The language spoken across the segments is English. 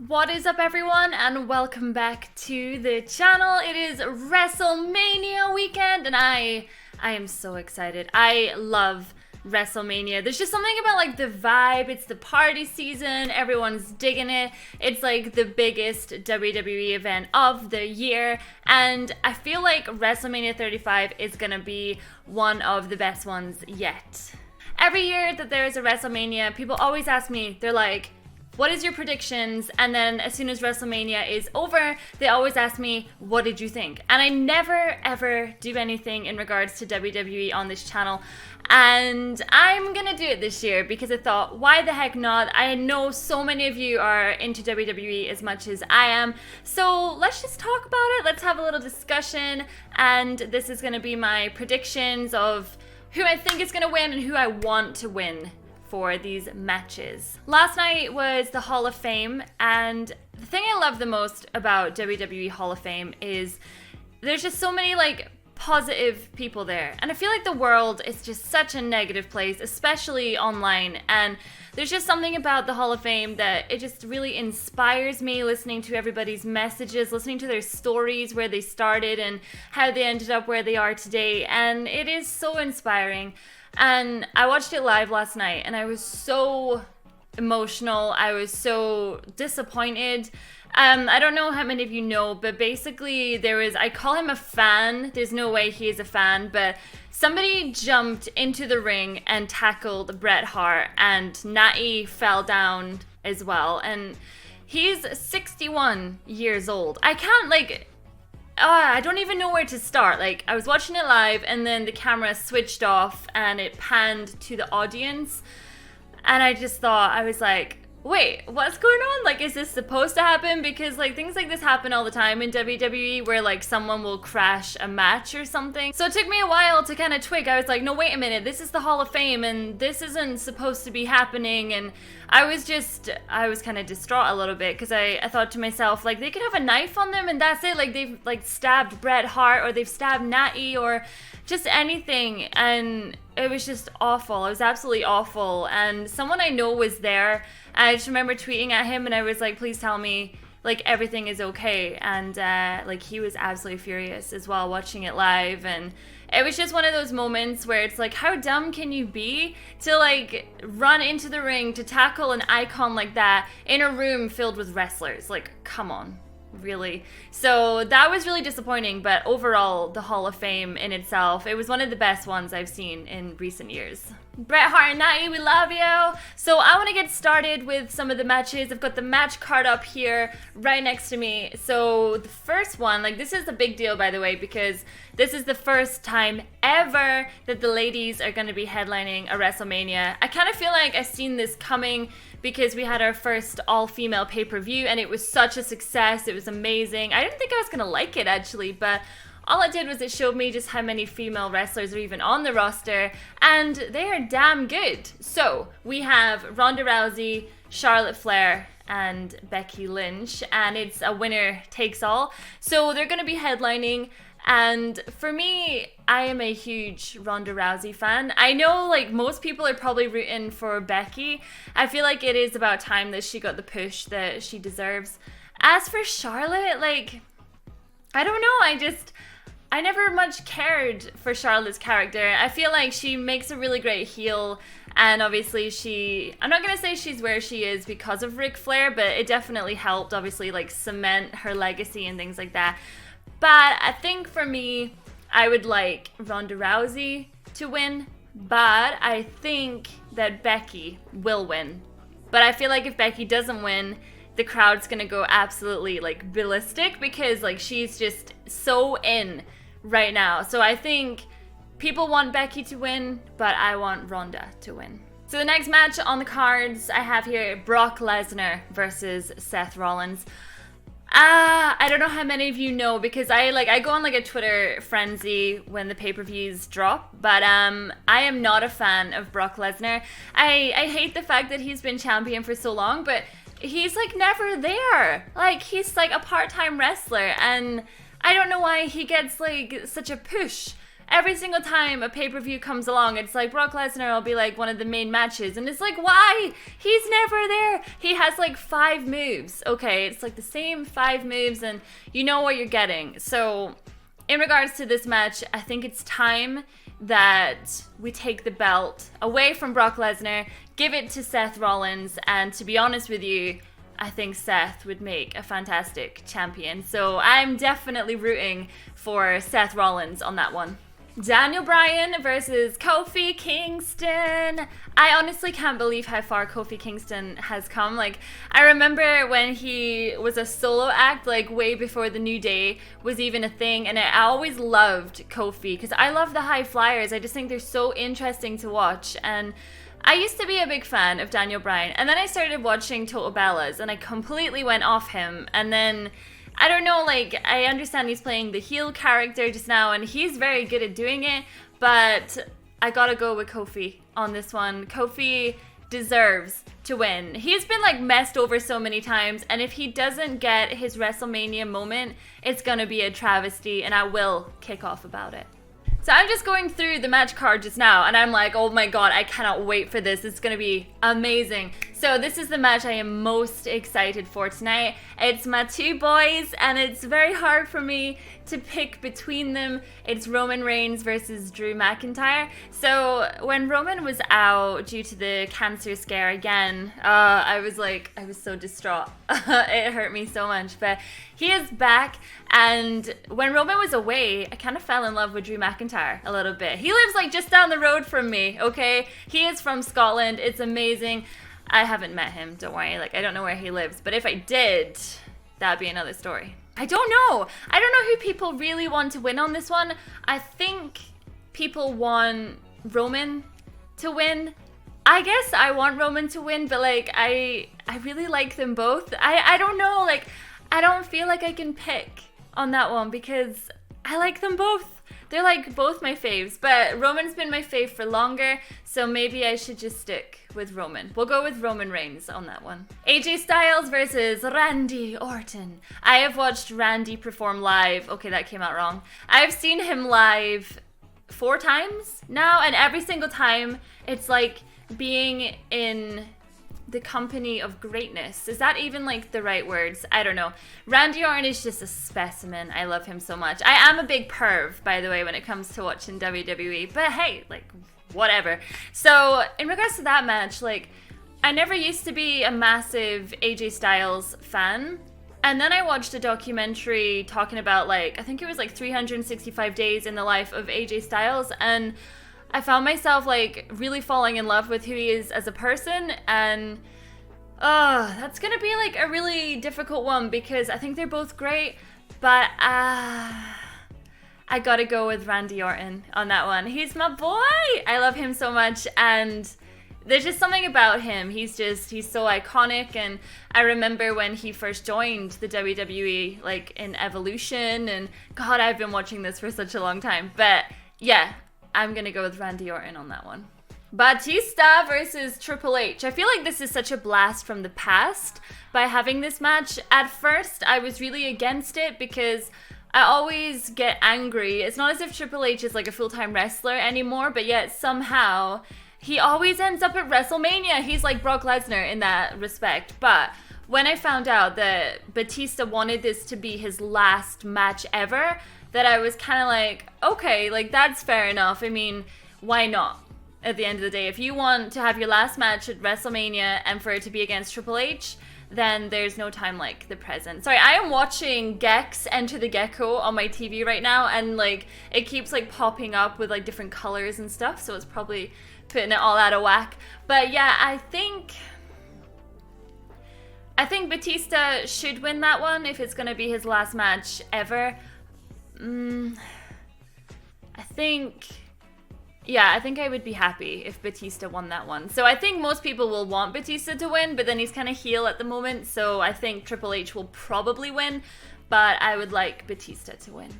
What is up, everyone, and welcome back to the channel. It is WrestleMania weekend and I am so excited. I love WrestleMania. There's just something about like the vibe. It's the party season, everyone's digging it. It's like the biggest WWE event of the year, and I feel like WrestleMania 35 is gonna be one of the best ones yet. Every year that there is a WrestleMania, people always ask me, they're like, what is your predictions? And then as soon as WrestleMania is over, they always ask me, what did you think? And I never ever do anything in regards to WWE on this channel. And I'm gonna do it this year because I thought, why the heck not? I know so many of you are into WWE as much as I am. So let's just talk about it. Let's have a little discussion. And this is gonna be my predictions of who I think is gonna win and who I want to win for these matches. Last night was the Hall of Fame, and the thing I love the most about WWE Hall of Fame is there's just so many like positive people there, and I feel like the world is just such a negative place, especially online, and there's just something about the Hall of Fame that it just really inspires me, listening to everybody's messages, listening to their stories, where they started and how they ended up where they are today, and it is so inspiring. And I watched it live last night and I was so emotional. I was so disappointed. I don't know how many of you know, but basically I call him a fan. There's no way he is a fan, but somebody jumped into the ring and tackled Bret Hart, and Natty fell down as well. And he's 61 years old. I don't even know where to start. Like, I was watching it live and then the camera switched off and it panned to the audience. And I just thought, I was like, wait, what's going on? Like, is this supposed to happen? Because like things like this happen all the time in WWE where like someone will crash a match or something. So it took me a while to kind of twig. I was like, no, wait a minute, this is the Hall of Fame and this isn't supposed to be happening. And I was kind of distraught a little bit because I thought to myself, like, they could have a knife on them and that's it. Like, they've like stabbed Bret Hart or they've stabbed Natty or just anything. And it was just awful. It was absolutely awful. And someone I know was there. I just remember tweeting at him and I was like, please tell me like everything is okay. And like he was absolutely furious as well watching it live. And it was just one of those moments where it's like, how dumb can you be to like run into the ring to tackle an icon like that in a room filled with wrestlers? Like, come on. Really. So that was really disappointing, but overall the Hall of Fame in itself, it was one of the best ones I've seen in recent years. Bret Hart and Natty, we love you. So I want to get started with some of the matches. I've got the match card up here right next to me. So the first one, like, this is a big deal, by the way, because this is the first time ever that the ladies are going to be headlining a WrestleMania. I kind of feel like I've seen this coming because we had our first all-female pay-per-view and it was such a success. It was amazing. I didn't think I was going to like it, actually, but all it did was it showed me just how many female wrestlers are even on the roster, and they are damn good. So we have Ronda Rousey, Charlotte Flair, and Becky Lynch, and it's a winner takes all. So they're going to be headlining. And for me, I am a huge Ronda Rousey fan. I know like most people are probably rooting for Becky. I feel like it is about time that she got the push that she deserves. As for Charlotte, like, I don't know, I never much cared for Charlotte's character. I feel like she makes a really great heel, and obviously I'm not going to say she's where she is because of Ric Flair, but it definitely helped obviously like cement her legacy and things like that. But I think for me, I would like Ronda Rousey to win, but I think that Becky will win. But I feel like if Becky doesn't win, the crowd's gonna go absolutely like ballistic because like she's just so in right now. So I think people want Becky to win, but I want Ronda to win. So the next match on the cards I have here, Brock Lesnar versus Seth Rollins. I don't know how many of you know because I go on like a Twitter frenzy when the pay-per-views drop, but I am not a fan of Brock Lesnar. I hate the fact that he's been champion for so long, but he's like never there. Like, he's like a part-time wrestler, and I don't know why he gets like such a push every single time a pay-per-view comes along, it's like Brock Lesnar will be like one of the main matches, and it's like, why? He's never there. He has like 5 moves. Okay, it's like the same 5 moves, and you know what you're getting. So in regards to this match, I think it's time that we take the belt away from Brock Lesnar, give it to Seth Rollins, and to be honest with you, I think Seth would make a fantastic champion. So I'm definitely rooting for Seth Rollins on that one. Daniel Bryan versus Kofi Kingston. I honestly can't believe how far Kofi Kingston has come. Like, I remember when he was a solo act, like way before the New Day was even a thing, and I always loved Kofi because I love the high flyers. I just think they're so interesting to watch, and I used to be a big fan of Daniel Bryan, and then I started watching Total Bellas, and I completely went off him, and then I don't know, like, I understand he's playing the heel character just now, and he's very good at doing it, but I gotta go with Kofi on this one. Kofi deserves to win. He's been, like, messed over so many times, and if he doesn't get his WrestleMania moment, it's gonna be a travesty, and I will kick off about it. So I'm just going through the match card just now, and I'm like, oh my god, I cannot wait for this. It's going to be amazing. So this is the match I am most excited for tonight. It's my 2 boys, and it's very hard for me to pick between them. It's Roman Reigns versus Drew McIntyre. So when Roman was out due to the cancer scare again, I was so distraught. It hurt me so much, but he is back, and when Roman was away, I kind of fell in love with Drew McIntyre a little bit. He lives like just down the road from me, okay? He is from Scotland. It's amazing. I haven't met him, don't worry. Like, I don't know where he lives, but if I did, that'd be another story. I don't know. I don't know who people really want to win on this one. I think people want Roman to win. I guess I want Roman to win, but like, I really like them both. I don't know, like, I don't feel like I can pick on that one because I like them both. They're like both my faves, but Roman's been my fave for longer, so maybe I should just stick with Roman. We'll go with Roman Reigns on that one. AJ Styles versus Randy Orton. I have watched Randy perform live. Okay, that came out wrong. I've seen him live 4 times now, and every single time it's like being in the company of greatness. Is that even like the right words? I don't know. Randy Orton is just a specimen. I love him so much. I am a big perv, by the way, when it comes to watching WWE, but hey, like, whatever. So in regards to that match, like, I never used to be a massive AJ Styles fan, and then I watched a documentary talking about, like, I think it was like 365 days in the life of AJ Styles, and I found myself like really falling in love with who he is as a person, and that's gonna be like a really difficult one because I think they're both great, but I gotta go with Randy Orton on that one. He's my boy. I love him so much, and there's just something about him. He's so iconic, and I remember when he first joined the WWE, like in Evolution, and God, I've been watching this for such a long time, but yeah, I'm gonna go with Randy Orton on that one. Batista versus Triple H. I feel like this is such a blast from the past by having this match. At first, I was really against it because I always get angry. It's not as if Triple H is like a full-time wrestler anymore, but yet somehow he always ends up at WrestleMania. He's like Brock Lesnar in that respect. But when I found out that Batista wanted this to be his last match ever, that I was kind of like, okay, like that's fair enough. I mean, why not? At the end of the day, if you want to have your last match at WrestleMania and for it to be against Triple H, then there's no time like the present. Sorry, I am watching Gex Enter the Gecko on my TV right now, and like it keeps like popping up with like different colors and stuff, so it's probably putting it all out of whack. But yeah, I think Batista should win that one if it's gonna be his last match ever. I think I would be happy if Batista won that one. So I think most people will want Batista to win, but then he's kind of heel at the moment, so I think Triple H will probably win, but I would like Batista to win.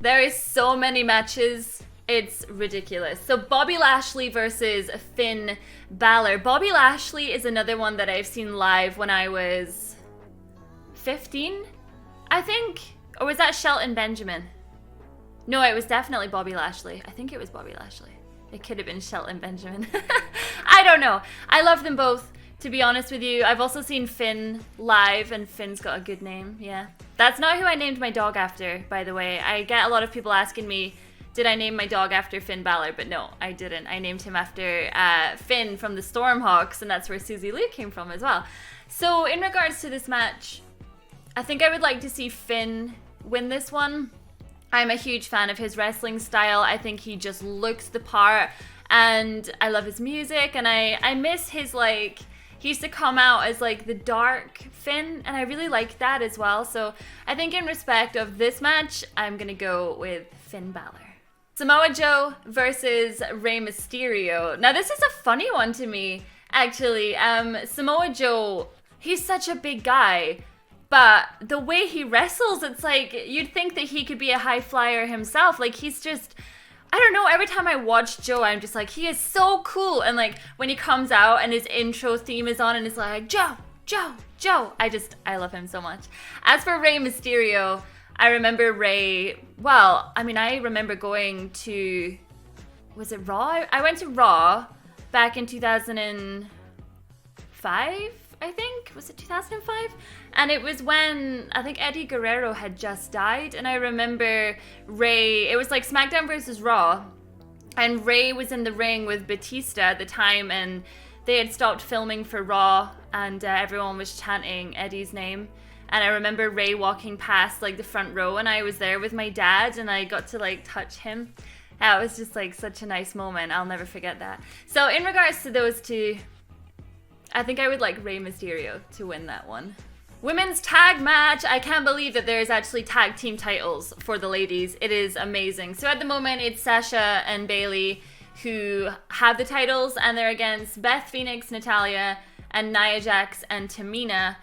There is so many matches, it's ridiculous. So Bobby Lashley versus Finn Balor. Bobby Lashley is another one that I've seen live when I was 15, I think, or was that Shelton Benjamin? No, it was definitely Bobby Lashley. I think it was Bobby Lashley. It could have been Shelton Benjamin. I don't know. I love them both, to be honest with you. I've also seen Finn live, and Finn's got a good name, yeah. That's not who I named my dog after, by the way. I get a lot of people asking me, did I name my dog after Finn Balor? But no, I didn't. I named him after Finn from the Stormhawks, and that's where Suzy came from as well. So in regards to this match, I think I would like to see Finn win this one. I'm a huge fan of his wrestling style. I think he just looks the part, and I love his music, and I miss his, like, he used to come out as like the dark Finn, and I really like that as well. So I think in respect of this match, I'm gonna go with Finn Balor. Samoa Joe versus Rey Mysterio. Now this is a funny one to me, actually. Samoa Joe, he's such a big guy, but the way he wrestles, it's like, you'd think that he could be a high flyer himself. Like, he's just, I don't know, every time I watch Joe, I'm just like, he is so cool. And like, when he comes out and his intro theme is on and it's like, Joe, Joe, Joe. I love him so much. As for Rey Mysterio, I remember Rey, well, I mean, I remember going to, was it Raw? I went to Raw back in 2005, I think. Was it 2005? And it was when, I think Eddie Guerrero had just died. And I remember Rey, it was like SmackDown versus Raw. And Rey was in the ring with Batista at the time. And they had stopped filming for Raw. And everyone was chanting Eddie's name. And I remember Rey walking past like the front row. And I was there with my dad. And I got to like touch him. That was just like such a nice moment. I'll never forget that. So in regards to those two, I think I would like Rey Mysterio to win that one. Women's tag match. I can't believe that there's actually tag team titles for the ladies. It is amazing. So at the moment, it's Sasha and Bayley who have the titles, and they're against Beth Phoenix, Natalya, and Nia Jax and Tamina.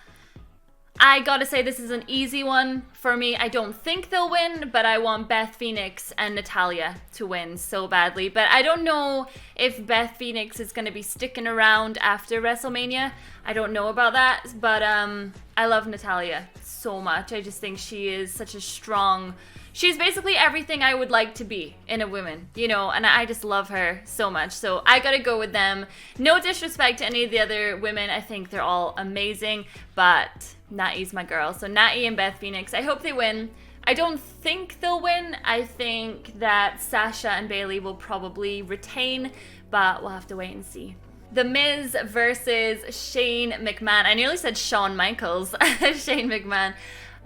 I gotta say, this is an easy one for me. I don't think they'll win, but I want Beth Phoenix and Natalya to win so badly. But I don't know if Beth Phoenix is gonna be sticking around after WrestleMania. I don't know about that, but I love Natalya so much. I just think she is such a strong, she's basically everything I would like to be in a woman, you know, and I just love her so much. So I gotta go with them. No disrespect to any of the other women. I think they're all amazing, but Natty's my girl. So Natty and Beth Phoenix, I hope they win. I don't think they'll win. I think that Sasha and Bayley will probably retain, but we'll have to wait and see. The Miz versus Shane McMahon. I nearly said Shawn Michaels. Shane McMahon.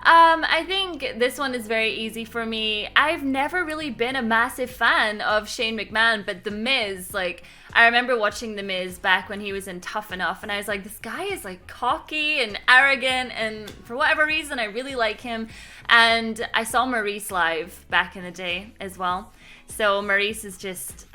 I think this one is very easy for me. I've never really been a massive fan of Shane McMahon, but The Miz, like, I remember watching The Miz back when he was in Tough Enough, and I was like, this guy is like cocky and arrogant, and for whatever reason, I really like him. And I saw Maurice live back in the day as well. So Maurice is just,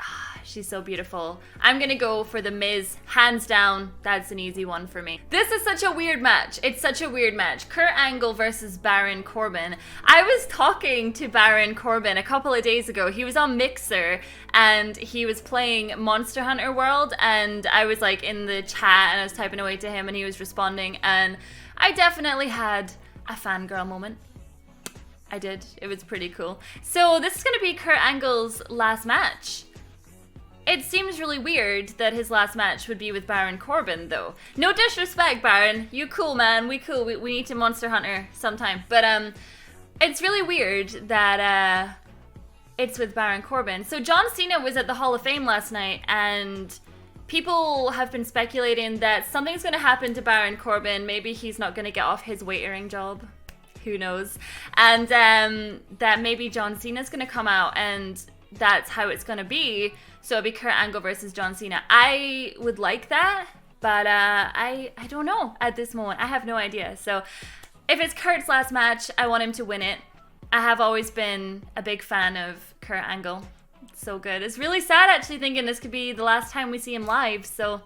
she's so beautiful. I'm gonna go for The Miz, hands down. That's an easy one for me. This is such a weird match. It's such a weird match. Kurt Angle versus Baron Corbin. I was talking to Baron Corbin a couple of days ago. He was on Mixer and he was playing Monster Hunter World, and I was like in the chat and I was typing away to him and he was responding, and I definitely had a fangirl moment. I did. It was pretty cool. So this is going to be Kurt Angle's last match. It seems really weird that his last match would be with Baron Corbin, though. No disrespect, Baron. You cool, man. We cool. We need to Monster Hunter sometime. But it's really weird that it's with Baron Corbin. So John Cena was at the Hall of Fame last night, and people have been speculating that something's going to happen to Baron Corbin. Maybe he's not going to get off his waitering job. Who knows? And that maybe John Cena's going to come out, and that's how it's going to be. So it'll be Kurt Angle versus John Cena. I would like that, but I don't know at this moment. I have no idea. So if it's Kurt's last match, I want him to win it. I have always been a big fan of Kurt Angle. It's so good. It's really sad actually thinking this could be the last time we see him live. So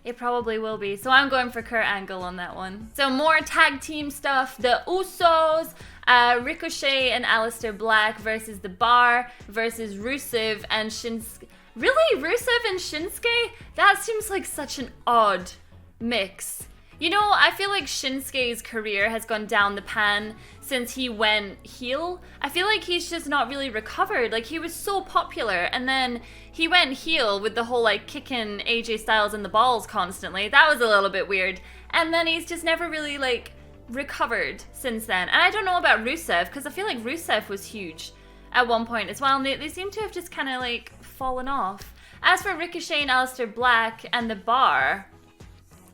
it probably will be. So I'm going for Kurt Angle on that one. So more tag team stuff. The Usos, Ricochet and Aleister Black versus The Bar versus Rusev and Shinsuke. Really? Rusev and Shinsuke? That seems like such an odd mix. You know, I feel like Shinsuke's career has gone down the pan since he went heel. I feel like he's just not really recovered. Like, he was so popular, and then he went heel with the whole, like, kicking AJ Styles in the balls constantly. That was a little bit weird. And then he's just never really, like, recovered since then. And I don't know about Rusev, because I feel like Rusev was huge at one point as well, and they seem to have just kind of, like, fallen off. As for Ricochet and Aleister Black and The Bar,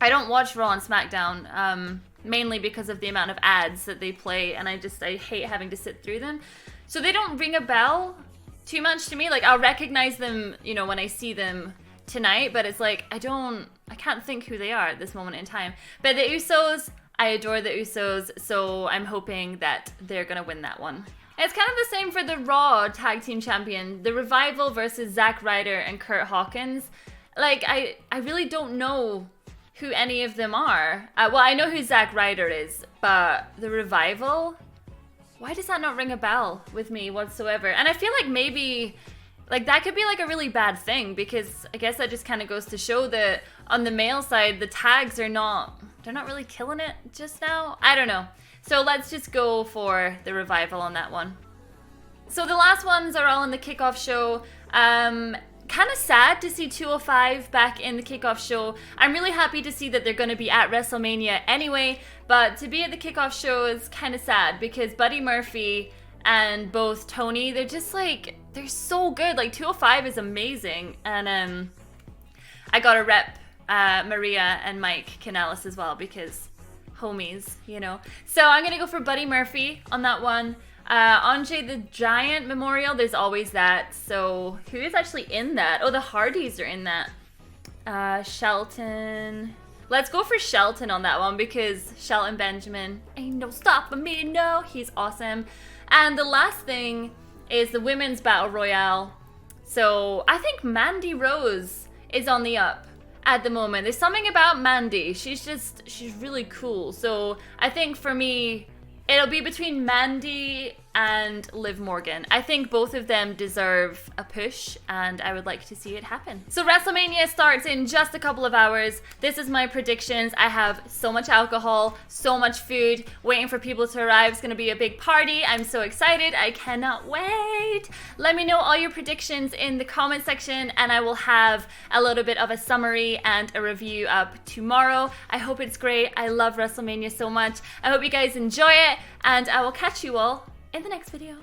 I don't watch Raw and SmackDown, mainly because of the amount of ads that they play, and I hate having to sit through them. So they don't ring a bell too much to me. Like, I'll recognize them, you know, when I see them tonight, but it's like, I can't think who they are at this moment in time. But the Usos, I adore the Usos, so I'm hoping that they're gonna win that one. It's kind of the same for the Raw Tag Team Champion, the Revival versus Zack Ryder and Kurt Hawkins. Like, I really don't know who any of them are. Well, I know who Zack Ryder is, but the Revival? Why does that not ring a bell with me whatsoever? And I feel like maybe, like, that could be like a really bad thing, because I guess that just kind of goes to show that on the male side, the tags are they're not really killing it just now. I don't know. So let's just go for the Revival on that one. So the last ones are all in the kickoff show. Kind of sad to see 205 back in the kickoff show. I'm really happy to see that they're going to be at WrestleMania anyway, but to be at the kickoff show is kind of sad because Buddy Murphy and both Tony, they're just like, they're so good. Like, 205 is amazing, and I gotta rep Maria and Mike Kanellis as well because homies, you know. So I'm gonna go for Buddy Murphy on that one. Andre the Giant Memorial, there's always that. So who is actually in that? Oh, the Hardys are in that. Shelton. Let's go for Shelton on that one because Shelton Benjamin, ain't no stopping me, no. He's awesome. And the last thing is the Women's Battle Royale. So I think Mandy Rose is on the up at the moment. There's something about Mandy. She's really cool. So I think for me, it'll be between Mandy and Liv Morgan. I think both of them deserve a push, and I would like to see it happen. So WrestleMania starts in just a couple of hours. This is my predictions. I have so much alcohol, so much food, waiting for people to arrive. It's gonna be a big party. I'm so excited. I cannot wait. Let me know all your predictions in the comment section, and I will have a little bit of a summary and a review up tomorrow. I hope it's great. I love WrestleMania so much. I hope you guys enjoy it, and I will catch you all in the next video.